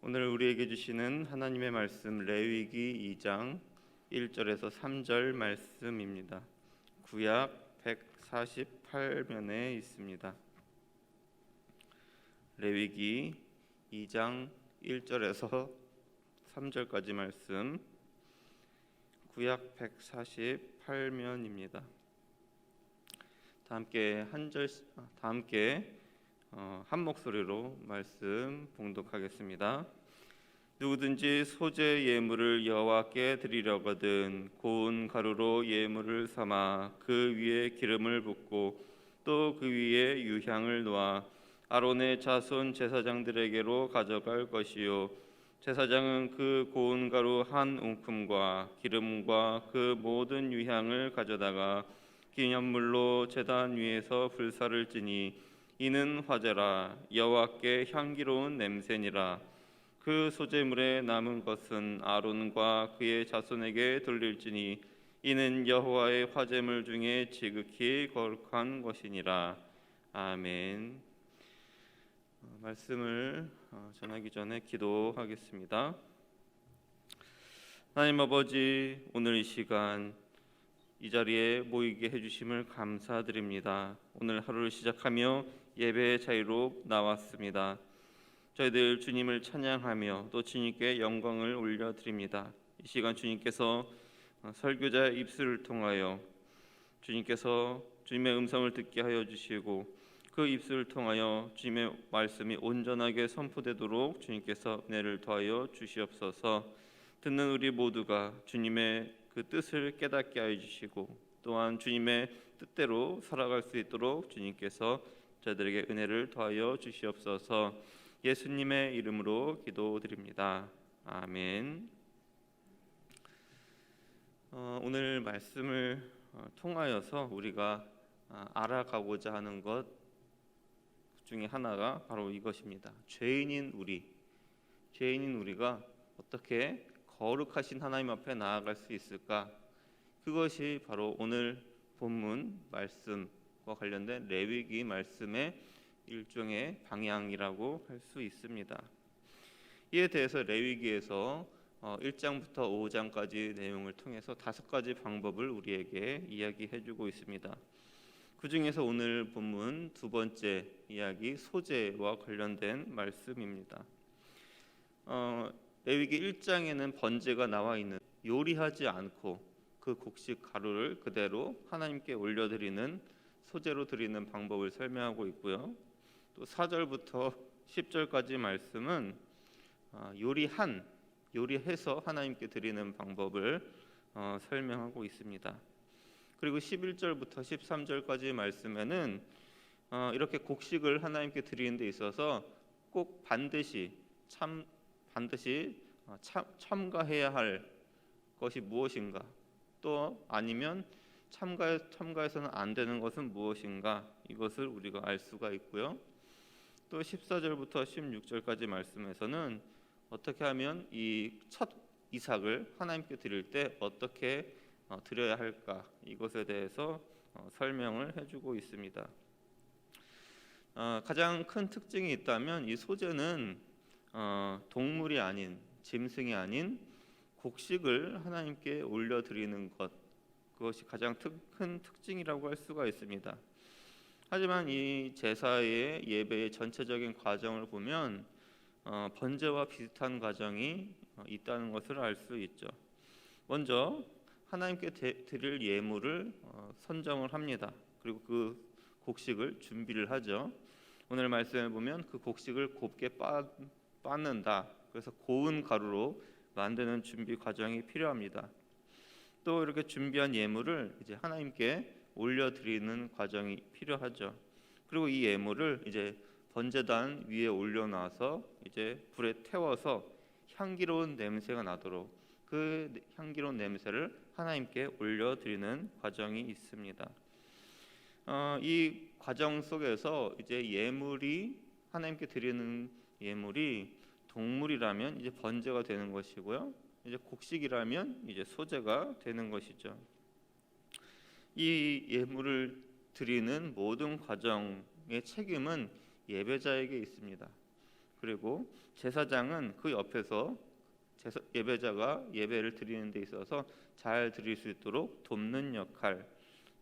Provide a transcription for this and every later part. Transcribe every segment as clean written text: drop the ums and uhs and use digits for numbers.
오늘 우리에게 주시는 하나님의 말씀 레위기 2장 1절에서 3절 말씀입니다. 구약 148면에 있습니다. 레위기 2장 1절에서 3절까지 말씀, 구약 148면입니다. 다 함께 한 목소리로 말씀 봉독하겠습니다. 누구든지 소재 예물을 여호와께 드리려거든 고운 가루로 예물을 삼아 그 위에 기름을 붓고 또 그 위에 유향을 놓아 아론의 자손 제사장들에게로 가져갈 것이요 제사장은 그 고운 가루 한 웅큼과 기름과 그 모든 유향을 가져다가 기념물로 제단 위에서 불사를 지니 이는 화제라 여호와께 향기로운 냄새니라. 그 소재물에 남은 것은 아론과 그의 자손에게 돌릴지니 이는 여호와의 화제물 중에 지극히 거룩한 것이니라. 아멘. 말씀을 전하기 전에 기도하겠습니다. 하나님 아버지, 오늘 이 시간 이 자리에 모이게 해주심을 감사드립니다. 오늘 하루를 시작하며 예배의 자리로 나왔습니다. 저희들 주님을 찬양하며 또 주님께 영광을 올려드립니다. 이 시간 주님께서 설교자의 입술을 통하여 주님께서 주님의 음성을 듣게 하여 주시고 그 입술을 통하여 주님의 말씀이 온전하게 선포되도록 주님께서 은혜를 더하여 주시옵소서. 듣는 우리 모두가 주님의 그 뜻을 깨닫게 하여 주시고 또한 주님의 뜻대로 살아갈 수 있도록 주님께서 저희들에게 은혜를 더하여 주시옵소서. 예수님의 이름으로 기도드립니다. 아멘. 오늘 말씀을 통하여서 우리가 알아가고자 하는 것 중에 하나가 바로 이것입니다. 죄인인 우리가 어떻게 거룩하신 하나님 앞에 나아갈 수 있을까? 그것이 바로 오늘 본문 말씀과 관련된 레위기 말씀의 일종의 방향이라고 할 수 있습니다. 이에 대해서 레위기에서 1장부터 5장까지 내용을 통해서 5가지 방법을 우리에게 이야기해주고 있습니다. 그 중에서 오늘 본문 두 번째 이야기 소재와 관련된 말씀입니다. 레위기 1장에는 번제가 나와 있는 요리하지 않고 그 곡식 가루를 그대로 하나님께 올려드리는 소재로 드리는 방법을 설명하고 있고요. 또 4절부터 10절까지 말씀은 요리해서 하나님께 드리는 방법을 설명하고 있습니다. 그리고 11절부터 13절까지 말씀에는 이렇게 곡식을 하나님께 드리는 데 있어서 꼭 반드시 첨가해야 할 것이 무엇인가, 또 아니면 첨가해서는 안 되는 것은 무엇인가, 이것을 우리가 알 수가 있고요. 또 14절부터 16절까지 말씀에서는 어떻게 하면 이 첫 이삭을 하나님께 드릴 때 어떻게 드려야 할까, 이것에 대해서 설명을 해주고 있습니다. 가장 큰 특징이 있다면 이 소재는 동물이 아닌, 짐승이 아닌 곡식을 하나님께 올려드리는 것, 그것이 가장 큰 특징이라고 할 수가 있습니다. 하지만 이 제사의 예배의 전체적인 과정을 보면 번제와 비슷한 과정이 있다는 것을 알 수 있죠. 먼저 하나님께 드릴 예물을 선정을 합니다. 그리고 그 곡식을 준비를 하죠. 오늘 말씀을 보면 그 곡식을 곱게 빻는다. 그래서 고운 가루로 만드는 준비 과정이 필요합니다. 또 이렇게 준비한 예물을 이제 하나님께 올려드리는 과정이 필요하죠. 그리고 이 예물을 이제 번제단 위에 올려놔서 이제 불에 태워서 향기로운 냄새가 나도록 그 향기로운 냄새를 하나님께 올려드리는 과정이 있습니다. 이 과정 속에서 이제 하나님께 드리는 예물이 동물이라면 이제 번제가 되는 것이고요. 이제 곡식이라면 이제 소제가 되는 것이죠. 이 예물을 드리는 모든 과정의 책임은 예배자에게 있습니다. 그리고 제사장은 그 옆에서 예배자가 예배를 드리는 데 있어서 잘 드릴 수 있도록 돕는 역할,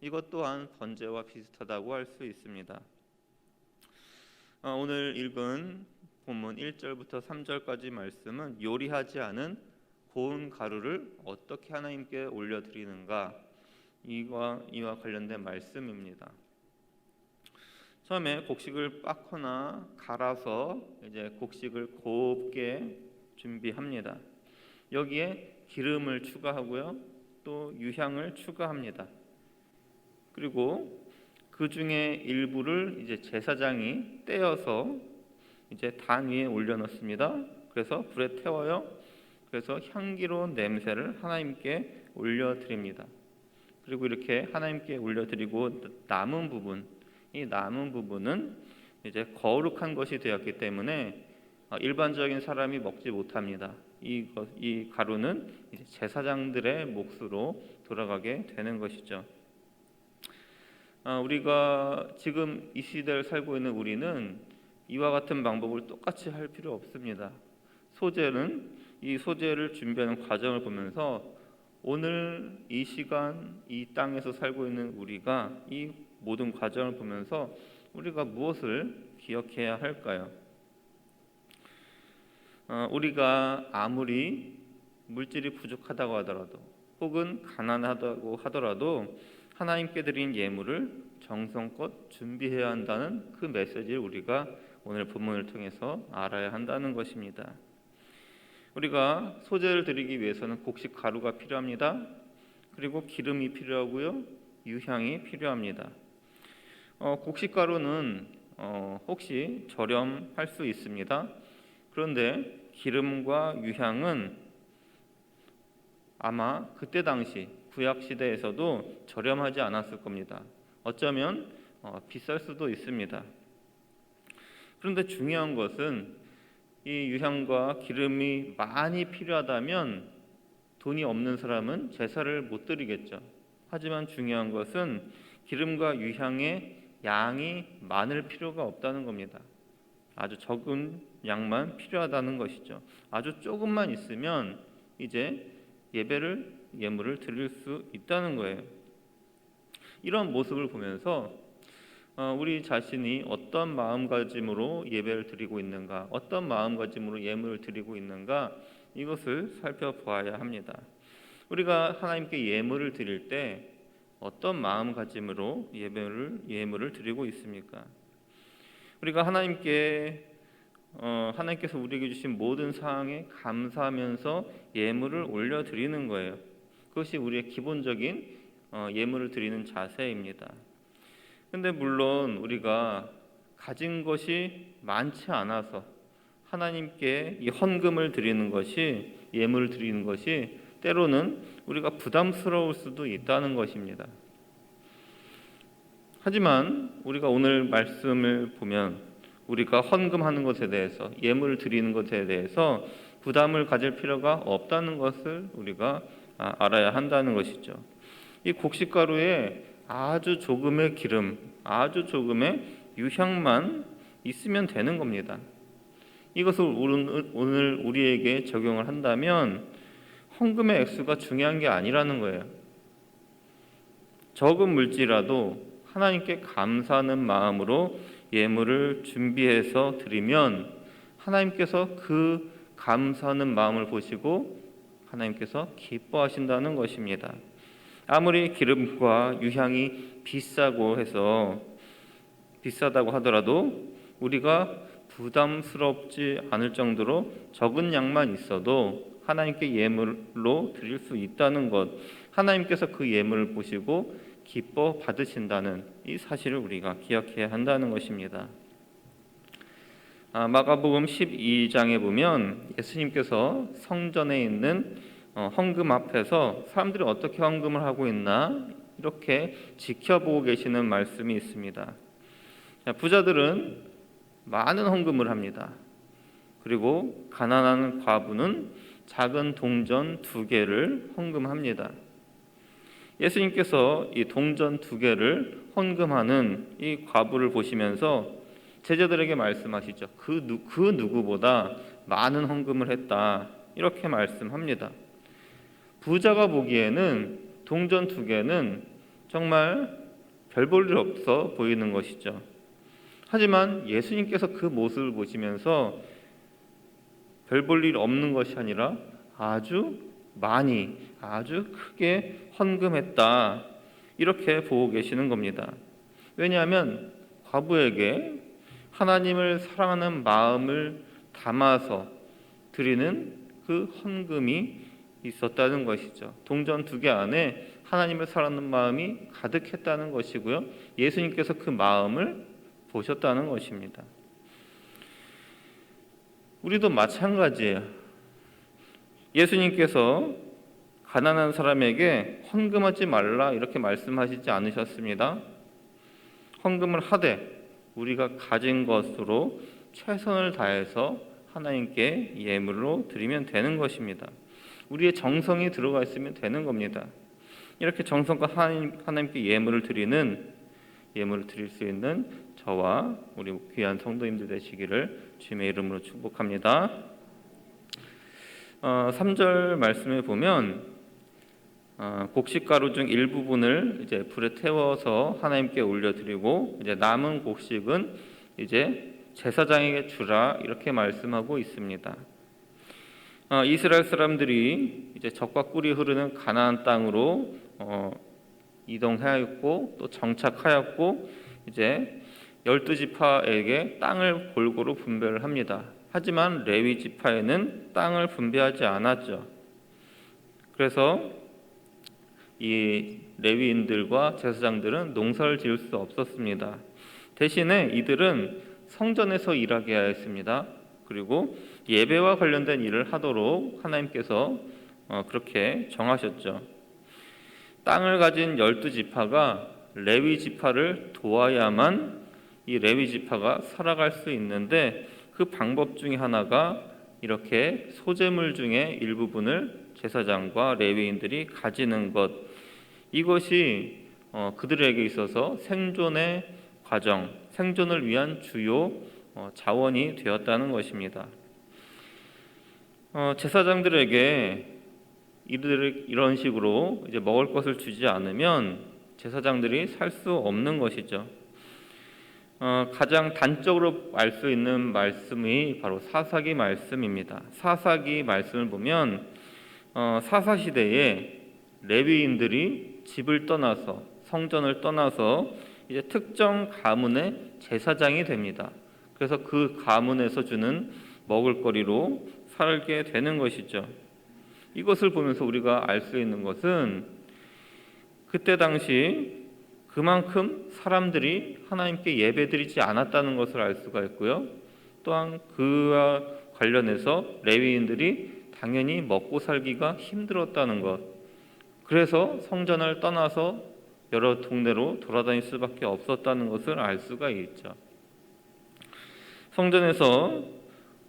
이것 또한 번제와 비슷하다고 할 수 있습니다. 오늘 읽은 본문 1절부터 3절까지 말씀은 요리하지 않은 고운 가루를 어떻게 하나님께 올려드리는가, 이와 관련된 말씀입니다. 처음에 곡식을 빻거나 갈아서 이제 곡식을 곱게 준비합니다. 여기에 기름을 추가하고요, 또 유향을 추가합니다. 그리고 그 중에 일부를 이제 제사장이 떼어서 이제 단 위에 올려놓습니다. 그래서 불에 태워요. 그래서 향기로운 냄새를 하나님께 올려드립니다. 그리고 이렇게 하나님께 올려드리고 남은 부분, 이 남은 부분은 이제 거룩한 것이 되었기 때문에 일반적인 사람이 먹지 못합니다. 이 가루는 이제 제사장들의 몫으로 돌아가게 되는 것이죠. 우리가 지금 이 시대를 살고 있는 우리는 이와 같은 방법을 똑같이 할 필요 없습니다. 이 소재를 준비하는 과정을 보면서 오늘 이 시간 이 땅에서 살고 있는 우리가 이 모든 과정을 보면서 우리가 무엇을 기억해야 할까요? 우리가 아무리 물질이 부족하다고 하더라도 혹은 가난하다고 하더라도 하나님께 드린 예물을 정성껏 준비해야 한다는 그 메시지를 우리가 오늘 본문을 통해서 알아야 한다는 것입니다. 우리가 소재를 드리기 위해서는 곡식 가루가 필요합니다. 그리고 기름이 필요하고요, 유향이 필요합니다. 곡식 가루는 혹시 저렴할 수 있습니다. 그런데 기름과 유향은 아마 그때 당시 구약 시대에서도 저렴하지 않았을 겁니다. 어쩌면 비쌀 수도 있습니다. 그런데 중요한 것은 이 유향과 기름이 많이 필요하다면 돈이 없는 사람은 제사를 못 드리겠죠. 하지만 중요한 것은 기름과 유향의 양이 많을 필요가 없다는 겁니다. 아주 적은 양만 필요하다는 것이죠. 아주 조금만 있으면 이제 예물을 드릴 수 있다는 거예요. 이런 모습을 보면서 우리 자신이 어떤 마음가짐으로 예배를 드리고 있는가, 어떤 마음가짐으로 예물을 드리고 있는가, 이것을 살펴보아야 합니다. 우리가 하나님께 예물을 드릴 때 어떤 마음가짐으로 예물을 드리고 있습니까? 우리가 하나님께서 우리에게 주신 모든 사항에 감사하면서 예물을 올려드리는 거예요. 그것이 우리의 기본적인 예물을 드리는 자세입니다. 그런데 물론 우리가 가진 것이 많지 않아서 하나님께 이 헌금을 드리는 것이, 예물을 드리는 것이 때로는 우리가 부담스러울 수도 있다는 것입니다. 하지만 우리가 오늘 말씀을 보면 우리가 헌금하는 것에 대해서, 예물을 드리는 것에 대해서 부담을 가질 필요가 없다는 것을 우리가 알아야 한다는 것이죠. 이 곡식가루에 아주 조금의 기름, 아주 조금의 유향만 있으면 되는 겁니다. 이것을 오늘 우리에게 적용을 한다면 헌금의 액수가 중요한 게 아니라는 거예요. 적은 물질이라도 하나님께 감사하는 마음으로 예물을 준비해서 드리면 하나님께서 그 감사하는 마음을 보시고 하나님께서 기뻐하신다는 것입니다. 아무리 기름과 유향이 비싸다고 하더라도 우리가 부담스럽지 않을 정도로 적은 양만 있어도 하나님께 예물로 드릴 수 있다는 것, 하나님께서 그 예물을 보시고 기뻐 받으신다는 이 사실을 우리가 기억해야 한다는 것입니다. 마가복음 12장에 보면 예수님께서 성전에 있는 헌금 앞에서 사람들이 어떻게 헌금을 하고 있나 이렇게 지켜보고 계시는 말씀이 있습니다. 부자들은 많은 헌금을 합니다. 그리고 가난한 과부는 작은 동전 2개를 헌금합니다. 예수님께서 이 동전 2개를 헌금하는 이 과부를 보시면서 제자들에게 말씀하시죠. 그 누구보다 많은 헌금을 했다, 이렇게 말씀합니다. 부자가 보기에는 동전 2개는 정말 별 볼 일 없어 보이는 것이죠. 하지만 예수님께서 그 모습을 보시면서 별 볼 일 없는 것이 아니라 아주 많이, 아주 크게 헌금했다, 이렇게 보고 계시는 겁니다. 왜냐하면 과부에게 하나님을 사랑하는 마음을 담아서 드리는 그 헌금이 있었다는 것이죠. 동전 2개 안에 하나님을 사랑하는 마음이 가득했다는 것이고요, 예수님께서 그 마음을 보셨다는 것입니다. 우리도 마찬가지예요. 예수님께서 가난한 사람에게 헌금하지 말라, 이렇게 말씀하시지 않으셨습니다. 헌금을 하되 우리가 가진 것으로 최선을 다해서 하나님께 예물로 드리면 되는 것입니다. 우리의 정성이 들어가 있으면 되는 겁니다. 이렇게 정성과 하나님께 예물을 드릴 수 있는 저와 우리 귀한 성도님들 되시기를 주님의 이름으로 축복합니다. 3절 말씀에 보면 곡식가루 중 일부분을 이제 불에 태워서 하나님께 올려드리고, 이제 남은 곡식은 이제 제사장에게 주라, 이렇게 말씀하고 있습니다. 이스라엘 사람들이 이제 젖과 꿀이 흐르는 가나안 땅으로 이동하였고 또 정착하였고, 이제 12지파에게 땅을 골고루 분배를 합니다. 하지만 레위 지파에는 땅을 분배하지 않았죠. 그래서 이 레위인들과 제사장들은 농사를 지을 수 없었습니다. 대신에 이들은 성전에서 일하게 하였습니다. 그리고 예배와 관련된 일을 하도록 하나님께서 그렇게 정하셨죠. 땅을 가진 12지파가 레위 지파를 도와야만 이 레위 지파가 살아갈 수 있는데, 그 방법 중에 하나가 이렇게 소재물 중에 일부분을 제사장과 레위인들이 가지는 것, 이것이 그들에게 있어서 생존의 과정, 생존을 위한 주요 자원이 되었다는 것입니다. 제사장들에게 이런 식으로 이제 먹을 것을 주지 않으면 제사장들이 살 수 없는 것이죠. 가장 단적으로 알 수 있는 말씀이 바로 사사기 말씀입니다. 사사기 말씀을 보면 사사 시대에 레위인들이 집을 떠나서, 성전을 떠나서 이제 특정 가문의 제사장이 됩니다. 그래서 그 가문에서 주는 먹을거리로 살게 되는 것이죠. 이것을 보면서 우리가 알 수 있는 것은 그때 당시 그만큼 사람들이 하나님께 예배드리지 않았다는 것을 알 수가 있고요, 또한 그와 관련해서 레위인들이 당연히 먹고 살기가 힘들었다는 것, 그래서 성전을 떠나서 여러 동네로 돌아다닐 수밖에 없었다는 것을 알 수가 있죠. 성전에서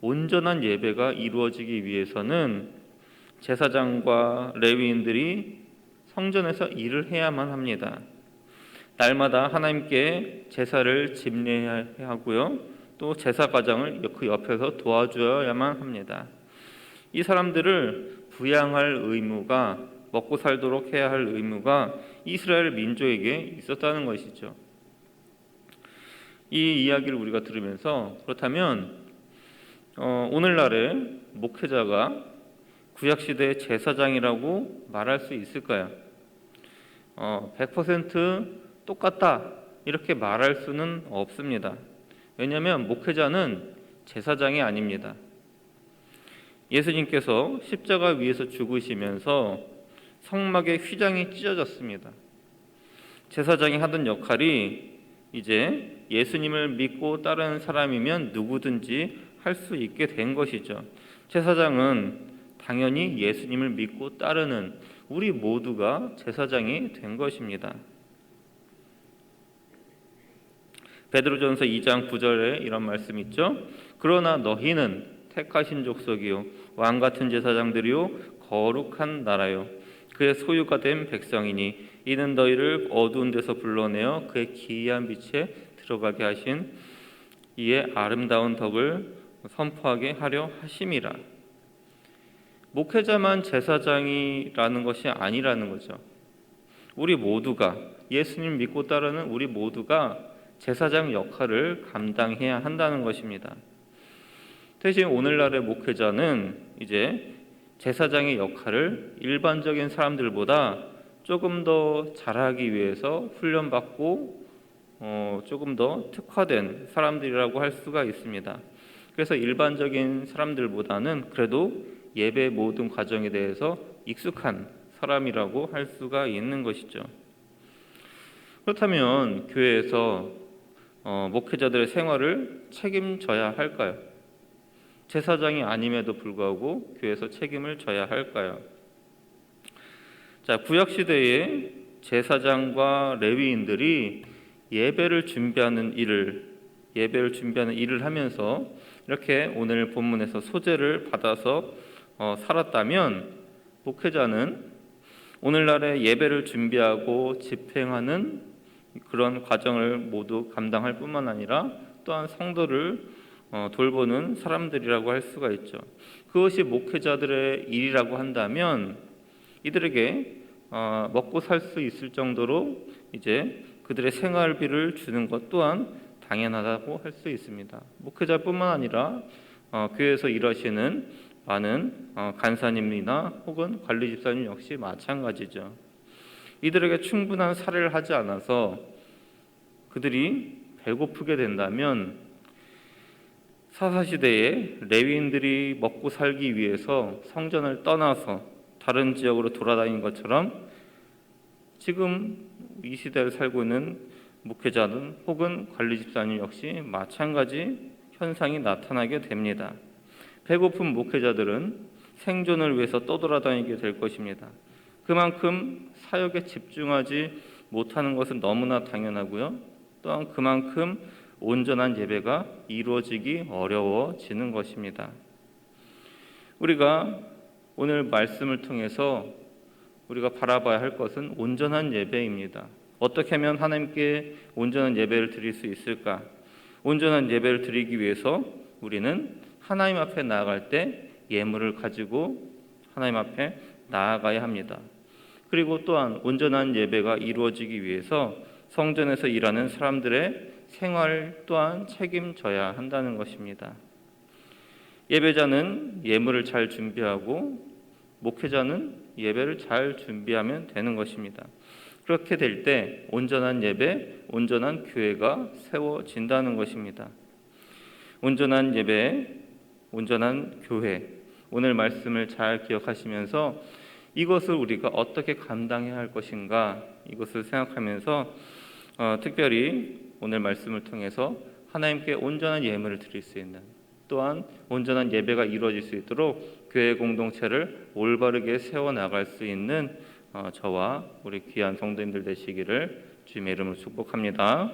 온전한 예배가 이루어지기 위해서는 제사장과 레위인들이 성전에서 일을 해야만 합니다. 날마다 하나님께 제사를 집례해야 하고요, 또 제사 과정을 그 옆에서 도와줘야만 합니다. 이 사람들을 부양할 의무가, 먹고 살도록 해야 할 의무가 이스라엘 민족에게 있었다는 것이죠. 이 이야기를 우리가 들으면서, 그렇다면 오늘날의 목회자가 구약시대의 제사장이라고 말할 수 있을까요? 100% 똑같다, 이렇게 말할 수는 없습니다. 왜냐하면 목회자는 제사장이 아닙니다. 예수님께서 십자가 위에서 죽으시면서 성막의 휘장이 찢어졌습니다. 제사장이 하던 역할이 이제 예수님을 믿고 따르는 사람이면 누구든지 할 수 있게 된 것이죠. 제사장은 당연히 예수님을 믿고 따르는 우리 모두가 제사장이 된 것입니다. 베드로전서 2장 9절에 이런 말씀이 있죠. 그러나 너희는 택하신 족속이요 왕같은 제사장들이요 거룩한 나라요 그의 소유가 된 백성이니 이는 너희를 어두운 데서 불러내어 그의 기이한 빛에 들어가게 하신 이에 아름다운 덕을 선포하게 하려 하심이라. 목회자만 제사장이라는 것이 아니라는 거죠. 우리 모두가, 예수님 믿고 따르는 우리 모두가 제사장 역할을 감당해야 한다는 것입니다. 대신 오늘날의 목회자는 이제 제사장의 역할을 일반적인 사람들보다 조금 더 잘하기 위해서 훈련받고 조금 더 특화된 사람들이라고 할 수가 있습니다. 그래서 일반적인 사람들보다는 그래도 예배 모든 과정에 대해서 익숙한 사람이라고 할 수가 있는 것이죠. 그렇다면 교회에서 목회자들의 생활을 책임져야 할까요? 제사장이 아님에도 불구하고 교회에서 책임을 져야 할까요? 자, 구약 시대에 제사장과 레위인들이 예배를 준비하는 일을 하면서 이렇게 오늘 본문에서 소재를 받아서 살았다면, 목회자는 오늘날의 예배를 준비하고 집행하는 그런 과정을 모두 감당할 뿐만 아니라 또한 성도를 돌보는 사람들이라고 할 수가 있죠. 그것이 목회자들의 일이라고 한다면 이들에게 먹고 살 수 있을 정도로 이제 그들의 생활비를 주는 것 또한 당연하다고 할 수 있습니다. 목회자뿐만 아니라 교회에서 일하시는 많은 간사님이나 혹은 관리 집사님 역시 마찬가지죠. 이들에게 충분한 살해를 하지 않아서 그들이 배고프게 된다면 사사시대에 레위인들이 먹고 살기 위해서 성전을 떠나서 다른 지역으로 돌아다닌 것처럼 지금 이 시대를 살고 있는 목회자는 혹은 관리 집사님 역시 마찬가지 현상이 나타나게 됩니다. 배고픈 목회자들은 생존을 위해서 떠돌아다니게 될 것입니다. 그만큼 사역에 집중하지 못하는 것은 너무나 당연하고요. 또한 그만큼 온전한 예배가 이루어지기 어려워지는 것입니다. 우리가 오늘 말씀을 통해서 우리가 바라봐야 할 것은 온전한 예배입니다. 어떻게 하면 하나님께 온전한 예배를 드릴 수 있을까? 온전한 예배를 드리기 위해서 우리는 하나님 앞에 나아갈 때 예물을 가지고 하나님 앞에 나아가야 합니다. 그리고 또한 온전한 예배가 이루어지기 위해서 성전에서 일하는 사람들의 생활 또한 책임져야 한다는 것입니다. 예배자는 예물을 잘 준비하고 목회자는 예배를 잘 준비하면 되는 것입니다. 그렇게 될 때 온전한 예배, 온전한 교회가 세워진다는 것입니다. 온전한 예배, 온전한 교회, 오늘 말씀을 잘 기억하시면서 이것을 우리가 어떻게 감당해야 할 것인가, 이것을 생각하면서 특별히 오늘 말씀을 통해서 하나님께 온전한 예물을 드릴 수 있는, 또한 온전한 예배가 이루어질 수 있도록 교회 공동체를 올바르게 세워나갈 수 있는 저와 우리 귀한 성도님들 되시기를 주님의 이름으로 축복합니다.